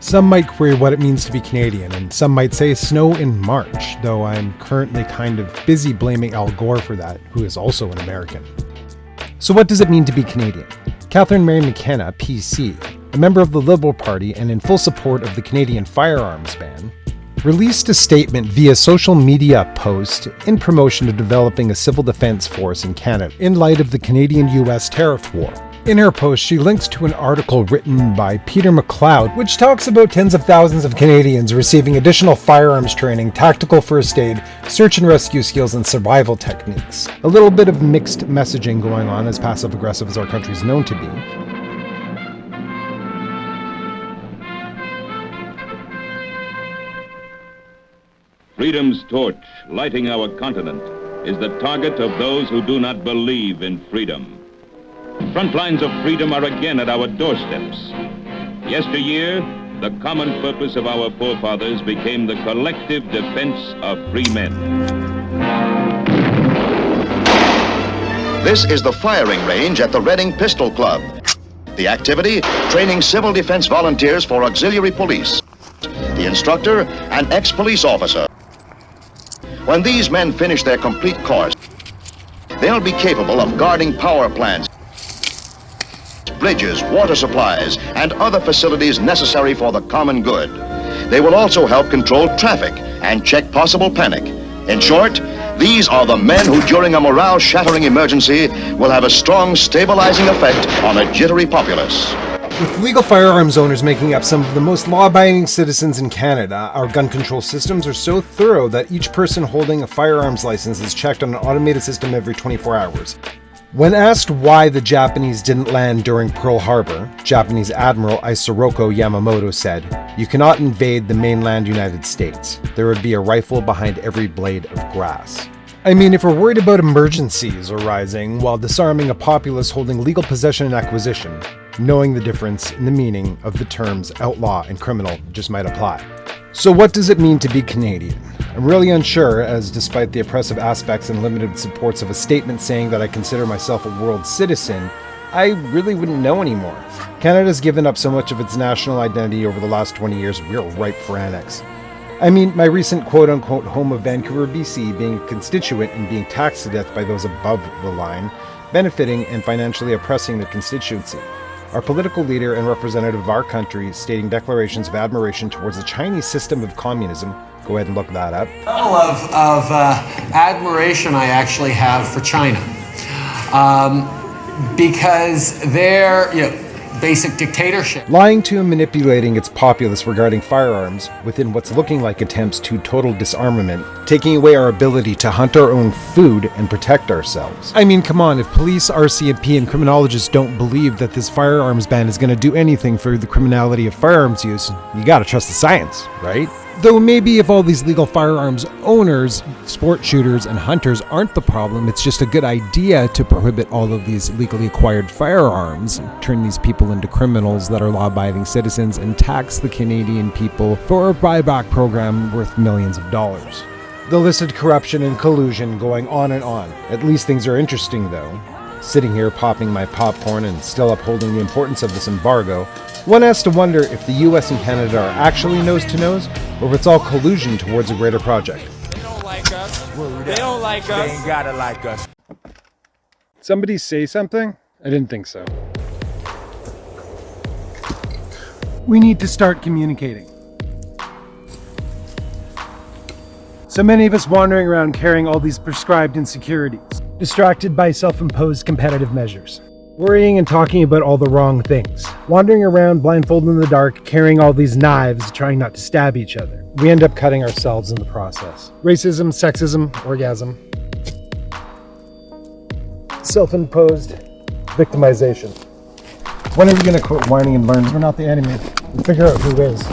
Some might query what it means to be Canadian, and some might say snow in March, though I'm currently kind of busy blaming Al Gore for that, who is also an American. So what does it mean to be Canadian? Catherine Mary McKenna, PC, a member of the Liberal Party and in full support of the Canadian firearms ban, released a statement via social media post in promotion of developing a civil defense force in Canada in light of the Canadian-US tariff war. In her post, she links to an article written by Peter McLeod, which talks about tens of thousands of Canadians receiving additional firearms training, tactical first aid, search and rescue skills, and survival techniques. A little bit of mixed messaging going on, as passive-aggressive as our country is known to be. Freedom's torch, lighting our continent, is the target of those who do not believe in freedom. Front lines of freedom are again at our doorsteps. Yesteryear, the common purpose of our forefathers became the collective defense of free men. This is the firing range at the Reading Pistol Club. The activity, training civil defense volunteers for auxiliary police. The instructor, an ex-police officer. When these men finish their complete course, they'll be capable of guarding power plants, bridges, water supplies, and other facilities necessary for the common good. They will also help control traffic and check possible panic. In short, these are the men who, during a morale-shattering emergency, will have a strong stabilizing effect on a jittery populace. With legal firearms owners making up some of the most law-abiding citizens in Canada, our gun control systems are so thorough that each person holding a firearms license is checked on an automated system every 24 hours. When asked why the Japanese didn't land during Pearl Harbor, Japanese Admiral Isoroku Yamamoto said, "You cannot invade the mainland United States. There would be a rifle behind every blade of grass." I mean, if we're worried about emergencies arising while disarming a populace holding legal possession and acquisition, knowing the difference in the meaning of the terms outlaw and criminal just might apply. So what does it mean to be Canadian? I'm really unsure, as despite the oppressive aspects and limited supports of a statement saying that I consider myself a world citizen, I really wouldn't know anymore. Canada's given up so much of its national identity over the last 20 years, we're ripe for annex. I mean, my recent quote-unquote home of Vancouver, BC, being a constituent and being taxed to death by those above the line, benefiting and financially oppressing the constituency. Our political leader and representative of our country stating declarations of admiration towards the Chinese system of communism. Go ahead and look that up. Level of admiration I actually have for China, because their basic dictatorship. Lying to and manipulating its populace regarding firearms within what's looking like attempts to total disarmament, taking away our ability to hunt our own food and protect ourselves. I mean, come on, if police, RCMP, and criminologists don't believe that this firearms ban is going to do anything for the criminality of firearms use, you gotta trust the science, right? Though maybe if all these legal firearms owners, sport shooters, and hunters aren't the problem, it's just a good idea to prohibit all of these legally acquired firearms, turn these people into criminals that are law-abiding citizens, and tax the Canadian people for a buyback program worth millions of dollars. The listed corruption and collusion going on and on. At least things are interesting though. Sitting here popping my popcorn and still upholding the importance of this embargo, one has to wonder if the US and Canada are actually nose-to-nose, or if it's all collusion towards a greater project. They don't like us. They don't like us. They ain't gotta like us. Somebody say something? I didn't think so. We need to start communicating. So many of us wandering around carrying all these prescribed insecurities, distracted by self-imposed competitive measures. Worrying and talking about all the wrong things. Wandering around blindfolded in the dark, carrying all these knives, trying not to stab each other. We end up cutting ourselves in the process. Racism, sexism, orgasm. Self-imposed victimization. When are we going to quit whining and learn we're not the enemy and figure out who is?